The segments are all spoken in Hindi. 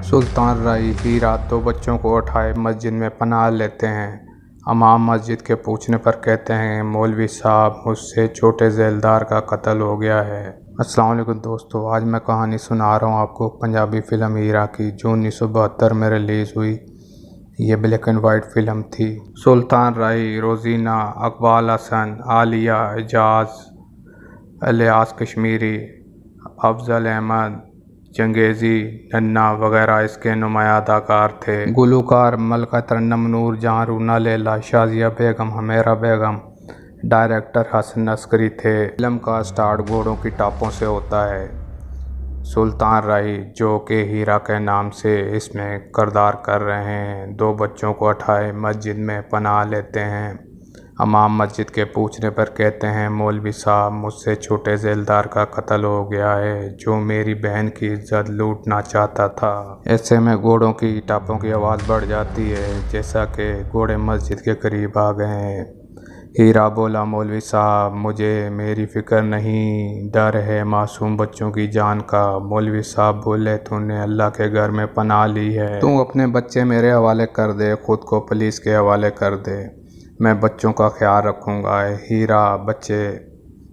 सुल्तान राई हीरा दो बच्चों को उठाए मस्जिद में पनाह लेते हैं। इमाम मस्जिद के पूछने पर कहते हैं, मौलवी साहब, मुझसे छोटे जेलदार का कत्ल हो गया है। अस्सलाम वालेकुम दोस्तों, आज मैं कहानी सुना रहा हूँ आपको पंजाबी फ़िल्म हीरा की, जो 1972 में रिलीज़ हुई। ये ब्लैक एंड वाइट फ़िल्म थी। सुल्तान राई, रोज़ीना, इकबाल हसन, आलिया, एजाज, इलियास कश्मीरी, अफजल अहमद, चंगेज़ी, नन्ना वगैरह इसके नुमाया अदाकार थे। गुलूकार मलका तरन्नुम, नूर जहाँ, रूना लैला, शाज़िया बेगम, हमेरा बेगम, डायरेक्टर हसन अस्करी थे। फिल्म का स्टार्ट घोड़ों की टापों से होता है। सुल्तान राई, जो कि हीरा के नाम से इसमें किरदार कर रहे हैं, दो बच्चों को उठाए मस्जिद में पनाह लेते हैं। इमाम मस्जिद के पूछने पर कहते हैं, मौलवी साहब, मुझसे छोटे जेलदार का कत्ल हो गया है, जो मेरी बहन की इज्जत लूटना चाहता था। ऐसे में घोड़ों की टापों की आवाज़ बढ़ जाती है, जैसा कि घोड़े मस्जिद के करीब आ गए हैं। हीरा बोला, मौलवी साहब, मुझे मेरी फ़िक्र नहीं, डर है मासूम बच्चों की जान का। मौलवी साहब बोले, तूने अल्लाह के घर में पनाह ली है, तू अपने बच्चे मेरे हवाले कर दे, ख़ुद को पुलिस के हवाले कर दे, मैं बच्चों का ख्याल रखूँगा। हीरा बच्चे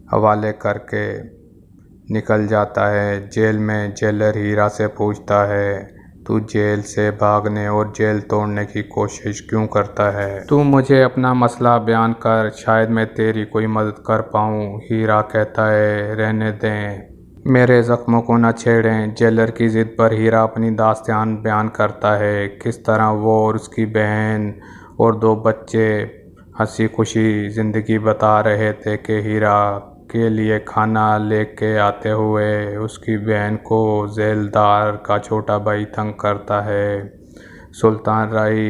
हवाले करके निकल जाता है। जेल में जेलर हीरा से पूछता है, तू जेल से भागने और जेल तोड़ने की कोशिश क्यों करता है? तू मुझे अपना मसला बयान कर, शायद मैं तेरी कोई मदद कर पाऊँ। हीरा कहता है, रहने दें, मेरे ज़ख्मों को न छेड़ें। जेलर की ज़िद पर हीरा अपनी दास्तान बयान करता है, किस तरह वो और उसकी बहन और दो बच्चे हंसी खुशी ज़िंदगी बता रहे थे कि हीरा के लिए खाना लेके आते हुए उसकी बहन को जेलदार का छोटा भाई तंग करता है। सुल्तान राई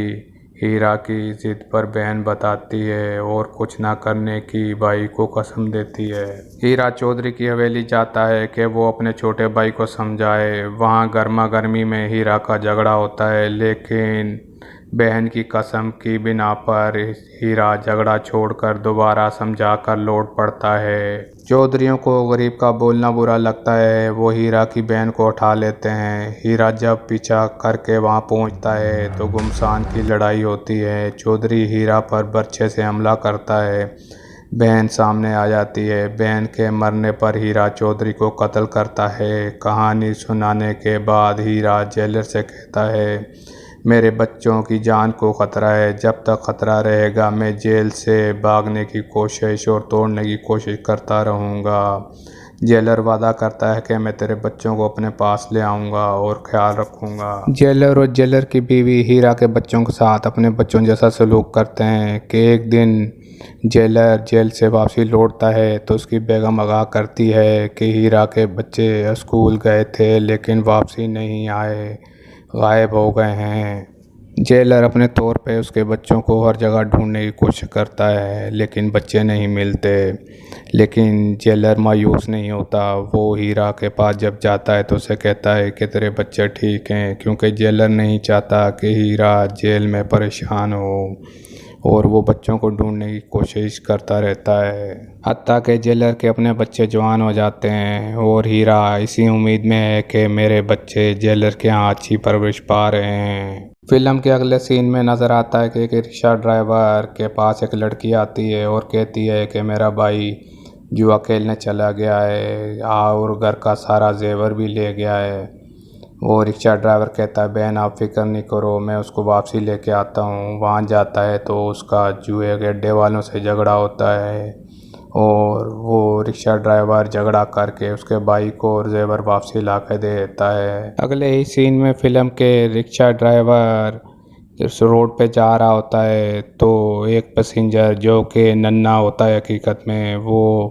हीरा की ज़िद पर बहन बताती है और कुछ ना करने की भाई को कसम देती है। हीरा चौधरी की हवेली जाता है कि वो अपने छोटे भाई को समझाए। वहाँ गर्मा गर्मी में हीरा का झगड़ा होता है, लेकिन बहन की कसम की बिना पर हीरा झगड़ा छोड़कर दोबारा समझाकर लौट पड़ता है। चौधरियों को गरीब का बोलना बुरा लगता है, वो हीरा की बहन को उठा लेते हैं। हीरा जब पीछा करके वहां पहुंचता है तो गुमसान की लड़ाई होती है। चौधरी हीरा पर बर्छे से हमला करता है, बहन सामने आ जाती है। बहन के मरने पर हीरा चौधरी को कत्ल करता है। कहानी सुनाने के बाद हीरा जेलर से कहता है, मेरे बच्चों की जान को ख़तरा है, जब तक ख़तरा रहेगा मैं जेल से भागने की कोशिश और तोड़ने की कोशिश करता रहूँगा। जेलर वादा करता है कि मैं तेरे बच्चों को अपने पास ले आऊँगा और ख्याल रखूँगा। जेलर और जेलर की बीवी हीरा के बच्चों के साथ अपने बच्चों जैसा सलूक करते हैं कि एक दिन जेलर जेल से वापसी लौटता है तो उसकी बेगम आगाह करती है कि हीरा के बच्चे स्कूल गए थे लेकिन वापसी नहीं आए, गायब हो गए हैं। जेलर अपने तौर पे उसके बच्चों को हर जगह ढूंढने की कोशिश करता है, लेकिन बच्चे नहीं मिलते। लेकिन जेलर मायूस नहीं होता। वो हीरा के पास जब जाता है तो उसे कहता है कि तेरे बच्चे ठीक हैं, क्योंकि जेलर नहीं चाहता कि हीरा जेल में परेशान हो और वो बच्चों को ढूंढने की कोशिश करता रहता है। हत्ता के जेलर के अपने बच्चे जवान हो जाते हैं और हीरा इसी उम्मीद में है कि मेरे बच्चे जेलर के यहाँ अच्छी परवरिश पा रहे हैं। फिल्म के अगले सीन में नज़र आता है कि एक रिक्शा ड्राइवर के पास एक लड़की आती है और कहती है कि मेरा भाई जुआ खेलने चला गया है और घर का सारा जेवर भी ले गया है। वो रिक्शा ड्राइवर कहता है, बहन आप फिक्र नहीं करो, मैं उसको वापसी लेके आता हूँ। वहाँ जाता है तो उसका जुए के अड्डे वालों से झगड़ा होता है और वो रिक्शा ड्राइवर झगड़ा करके उसके भाई को और जेवर वापसी ला के दे देता है। अगले ही सीन में फिल्म के रिक्शा ड्राइवर इस रोड पे जा रहा होता है तो एक पैसेंजर जो कि नन्ना होता है हकीकत में, वो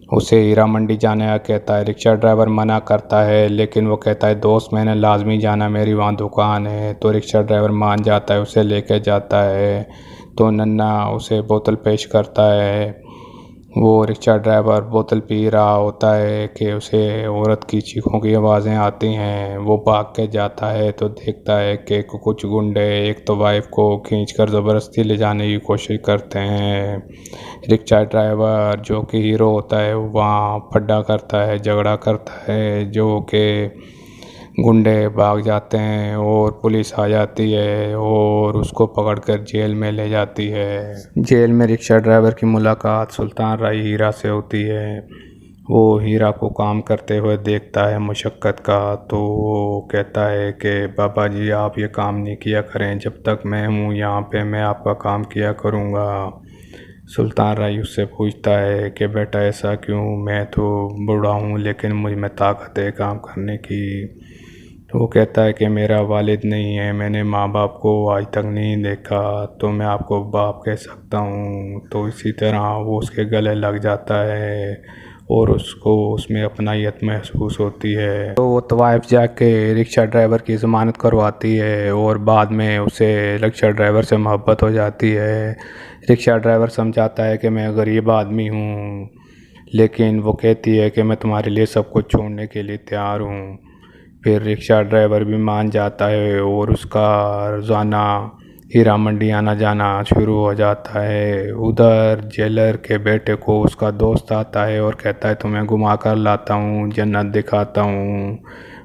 उसे हीरा मंडी जाने का कहता है। रिक्शा ड्राइवर मना करता है, लेकिन वो कहता है, दोस्त मैंने लाजमी जाना, मेरी वहाँ दुकान है। तो रिक्शा ड्राइवर मान जाता है, उसे लेके जाता है। तो नन्ना उसे बोतल पेश करता है। वो रिक्शा ड्राइवर बोतल पी रहा होता है कि उसे औरत की चीखों की आवाज़ें आती हैं। वो भाग के जाता है तो देखता है कि कुछ गुंडे एक तो वाइफ को खींचकर ज़बरदस्ती ले जाने की कोशिश करते हैं। रिक्शा ड्राइवर जो कि हीरो होता है वहाँ फड्डा करता है, झगड़ा करता है, जो कि गुंडे भाग जाते हैं और पुलिस आ जाती है और उसको पकड़कर जेल में ले जाती है। जेल में रिक्शा ड्राइवर की मुलाकात सुल्तान राय हीरा से होती है। वो हीरा को काम करते हुए देखता है मुशक्क़त का, तो वो कहता है कि बाबा जी आप ये काम नहीं किया करें, जब तक मैं हूँ यहाँ पे मैं आपका काम किया करूँगा। सुल्तान राय उससे पूछता है कि बेटा ऐसा क्यों, मैं तो बूढ़ा हूँ लेकिन मुझ में ताकत है काम करने की। तो वो कहता है कि मेरा वालिद नहीं है, मैंने माँ बाप को आज तक नहीं देखा, तो मैं आपको बाप कह सकता हूँ। तो इसी तरह वो उसके गले लग जाता है और उसको उसमें अपनायत महसूस होती है। तो वो तवाइफ जाके रिक्शा ड्राइवर की ज़मानत करवाती है और बाद में उसे रिक्शा ड्राइवर से मोहब्बत हो जाती है। रिक्शा ड्राइवर समझाता है कि मैं गरीब आदमी हूँ, लेकिन वो कहती है कि मैं तुम्हारे लिए सब कुछ छोड़ने के लिए तैयार हूँ। फिर रिक्शा ड्राइवर भी मान जाता है और उसका रोज़ाना हीरा मंडी आना जाना शुरू हो जाता है। उधर जेलर के बेटे को उसका दोस्त आता है और कहता है तुम्हें घुमा कर लाता हूँ, जन्नत दिखाता हूँ।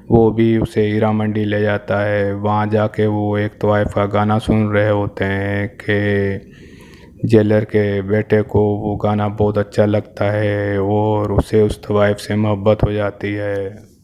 वो भी उसे हीरा मंडी ले जाता है। वहाँ जाके वो एक तवाइफ का गाना सुन रहे होते हैं कि जेलर के बेटे को वो गाना बहुत अच्छा लगता है और उसे उस तवाइफ से मोहब्बत हो जाती है।